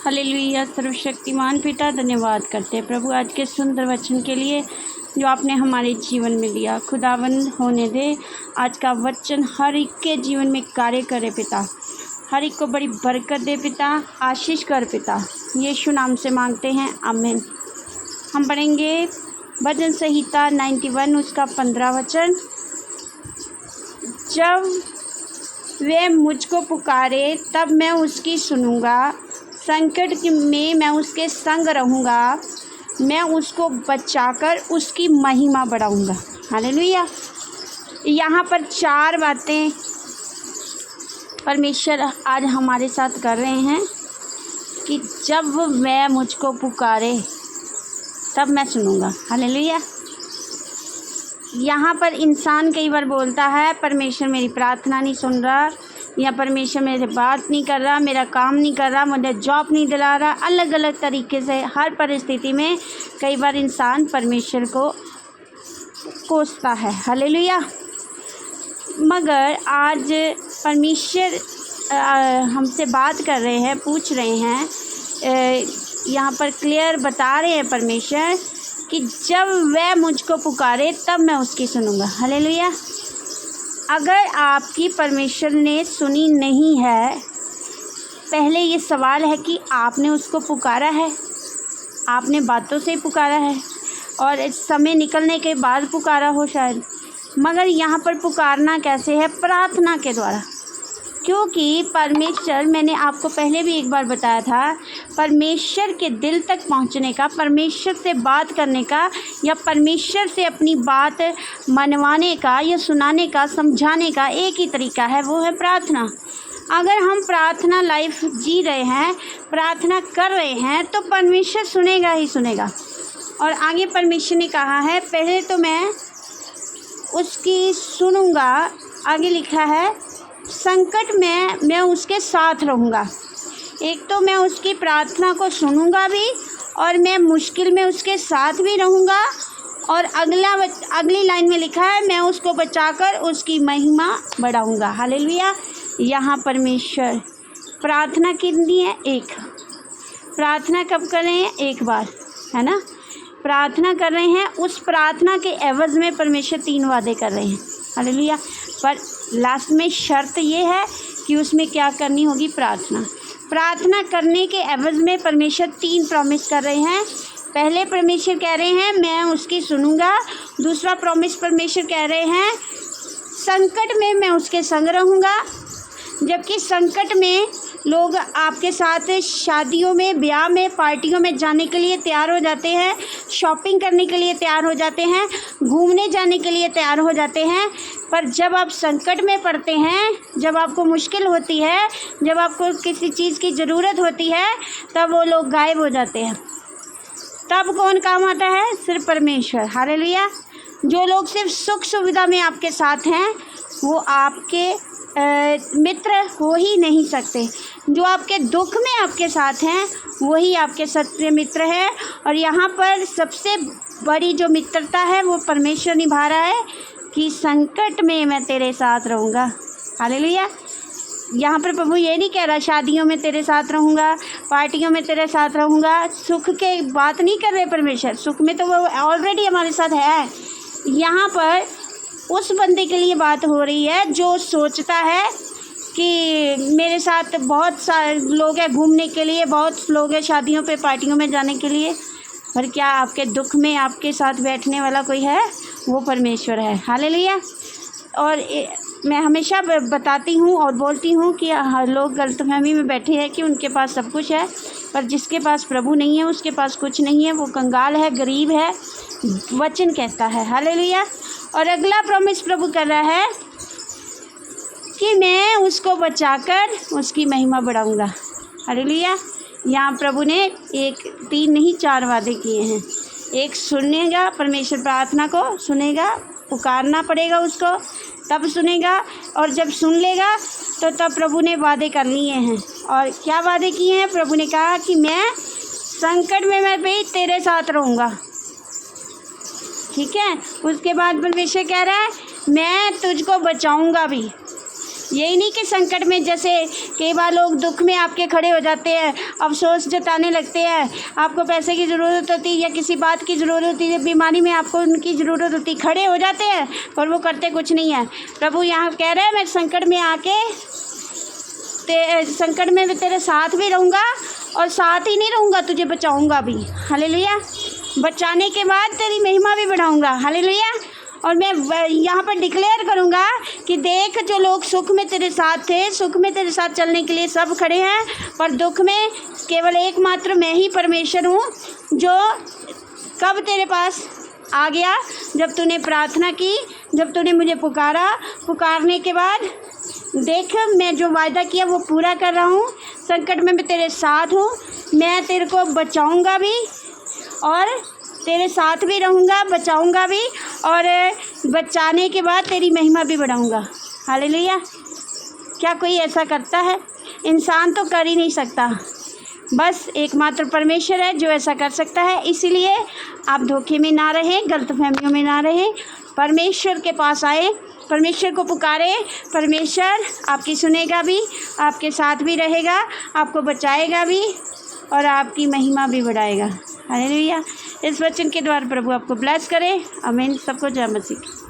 Hallelujah. सर्वशक्तिमान पिता धन्यवाद करते हैं प्रभु आज के सुंदर वचन के लिए जो आपने हमारे जीवन में दिया। खुदावंद होने दे आज का वचन हर एक के जीवन में कार्य करे पिता, हर एक को बड़ी बरकत दे पिता, आशीष कर पिता, यीशु नाम से मांगते हैं, आमीन। हम पढ़ेंगे भजन संहिता 91 उसका 15 वचन। जब वे मुझको पुकारे तब मैं उसकी सुनूंगा, संकट में मैं उसके संग रहूँगा, मैं उसको बचाकर उसकी महिमा बढ़ाऊँगा। हालेलुया। यहाँ पर 4 बातें परमेश्वर आज हमारे साथ कर रहे हैं कि जब वह मुझको पुकारे तब मैं सुनूंगा। हालेलुया। यहाँ पर इंसान कई बार बोलता है परमेश्वर मेरी प्रार्थना नहीं सुन रहा, या परमेश्वर मेरे बात नहीं कर रहा, मेरा काम नहीं कर रहा, मुझे जॉब नहीं दिला रहा। अलग अलग तरीके से हर परिस्थिति में कई बार इंसान परमेश्वर को कोसता है। हालेलुया। मगर आज परमेश्वर हमसे बात कर रहे हैं, पूछ रहे हैं, यहाँ पर क्लियर बता रहे हैं परमेश्वर कि जब वह मुझको पुकारे तब मैं उसकी सुनूंगा। हालेलुया। अगर आपकी परमेश्वर ने सुनी नहीं है, पहले ये सवाल है कि आपने उसको पुकारा है, आपने बातों से पुकारा है और समय निकलने के बाद पुकारा हो शायद। मगर यहाँ पर पुकारना कैसे है? प्रार्थना के द्वारा। क्योंकि परमेश्वर, मैंने आपको पहले भी एक बार बताया था, परमेश्वर के दिल तक पहुंचने का, परमेश्वर से बात करने का या परमेश्वर से अपनी बात मनवाने का या सुनाने का, समझाने का एक ही तरीका है, वो है प्रार्थना। अगर हम प्रार्थना लाइफ जी रहे हैं, प्रार्थना कर रहे हैं, तो परमेश्वर सुनेगा ही सुनेगा। और आगे परमेश्वर ने कहा है पहले तो मैं उसकी सुनूंगा। आगे लिखा है संकट में मैं उसके साथ रहूँगा। एक तो मैं उसकी प्रार्थना को सुनूंगा भी और मैं मुश्किल में उसके साथ भी रहूँगा। और अगली लाइन में लिखा है मैं उसको बचाकर उसकी महिमा बढ़ाऊँगा। हालेलुया। यहाँ परमेश्वर प्रार्थना कितनी है? एक। प्रार्थना कब कर रहे हैं? एक बार, है ना। प्रार्थना कर रहे हैं, उस प्रार्थना के एवज़ में परमेश्वर 3 वादे कर रहे हैं। हालेलुया। पर लास्ट में शर्त ये है कि उसमें क्या करनी होगी? प्रार्थना। प्रार्थना करने के एवज़ में परमेश्वर 3 प्रॉमिस कर रहे हैं। पहले परमेश्वर कह रहे हैं मैं उसकी सुनूंगा। दूसरा प्रॉमिस परमेश्वर कह रहे हैं संकट में मैं उसके संग रहूँगा। जबकि संकट में लोग आपके साथ शादियों में, ब्याह में, पार्टियों में जाने के लिए तैयार हो जाते हैं, शॉपिंग करने के लिए तैयार हो जाते हैं, घूमने जाने के लिए तैयार हो जाते हैं। पर जब आप संकट में पड़ते हैं, जब आपको मुश्किल होती है, जब आपको किसी चीज़ की ज़रूरत होती है, तब वो लोग गायब हो जाते हैं। तब कौन काम आता है? सिर्फ परमेश्वर। हालेलुया। जो लोग सिर्फ सुख सुविधा में आपके साथ हैं वो आपके मित्र हो ही नहीं सकते। जो आपके दुख में आपके साथ हैं वही आपके सच्चे मित्र हैं। और यहाँ पर सबसे बड़ी जो मित्रता है वो परमेश्वर निभा रहा है कि संकट में मैं तेरे साथ रहूँगा। हालेलुया। यहाँ पर प्रभु ये नहीं कह रहा शादियों में तेरे साथ रहूँगा, पार्टियों में तेरे साथ रहूँगा। सुख के बात नहीं कर रहे परमेश्वर, सुख में तो वो ऑलरेडी हमारे साथ है। यहाँ पर उस बंदे के लिए बात हो रही है जो सोचता है कि मेरे साथ बहुत सारे लोग हैं घूमने के लिए, बहुत लोग हैं शादियों पे, पार्टियों में जाने के लिए, पर क्या आपके दुख में आपके साथ बैठने वाला कोई है? वो परमेश्वर है। हालेलुया। और मैं हमेशा बताती हूँ और बोलती हूँ कि हर लोग गलतफहमी में बैठे हैं कि उनके पास सब कुछ है, पर जिसके पास प्रभु नहीं है उसके पास कुछ नहीं है, वो कंगाल है, गरीब है, वचन कहता है। हालेलुया। और अगला प्रॉमिस प्रभु कर रहा है कि मैं उसको बचाकर उसकी महिमा बढ़ाऊंगा। हालेलुया। यहाँ प्रभु ने 1, 3 नहीं 4 वादे किए हैं। एक, सुनेगा, परमेश्वर प्रार्थना को सुनेगा, पुकारना पड़ेगा उसको तब सुनेगा, और जब सुन लेगा तो तब प्रभु ने वादे कर लिए हैं। और क्या वादे किए हैं? प्रभु ने कहा कि मैं संकट में मैं भी तेरे साथ रहूँगा। ठीक है। उसके बाद परमेश्वर कह रहा है मैं तुझको बचाऊंगा भी, यही नहीं कि संकट में, जैसे कई बार लोग दुख में आपके खड़े हो जाते हैं, अफसोस जताने लगते हैं, आपको पैसे की ज़रूरत होती है या किसी बात की ज़रूरत होती है, बीमारी में आपको उनकी ज़रूरत होती, खड़े हो जाते हैं पर वो करते कुछ नहीं है। प्रभु यहाँ कह रहे हैं मैं संकट में आके संकट में मैं तेरे साथ भी रहूँगा और साथ ही नहीं रहूँगा, तुझे बचाऊँगा भी। हालेलुया। बचाने के बाद तेरी महिमा भी बढ़ाऊँगा। हालेलुया। और मैं यहाँ पर डिक्लेयर करूँगा कि देख, जो लोग सुख में तेरे साथ थे, सुख में तेरे साथ चलने के लिए सब खड़े हैं, पर दुख में केवल एकमात्र मैं ही परमेश्वर हूँ, जो कब तेरे पास आ गया, जब तूने प्रार्थना की, जब तूने मुझे पुकारा। पुकारने के बाद देख, मैं जो वायदा किया वो पूरा कर रहा हूँ। संकट में मैं तेरे साथ हूँ, मैं तेरे को बचाऊँगा भी और तेरे साथ भी रहूँगा, बचाऊँगा भी, और बचाने के बाद तेरी महिमा भी बढ़ाऊँगा। हालेलुया। क्या कोई ऐसा करता है? इंसान तो कर ही नहीं सकता, बस एकमात्र परमेश्वर है जो ऐसा कर सकता है। इसीलिए आप धोखे में ना रहें, गलतफहमियों में ना रहें, परमेश्वर के पास आए, परमेश्वर को पुकारे। परमेश्वर आपकी सुनेगा भी, आपके साथ भी रहेगा, आपको बचाएगा भी और आपकी महिमा भी बढ़ाएगा। हालेलुया। इस वचन के द्वारा प्रभु आपको ब्लेस करे। आमीन। सबको जय मसीह।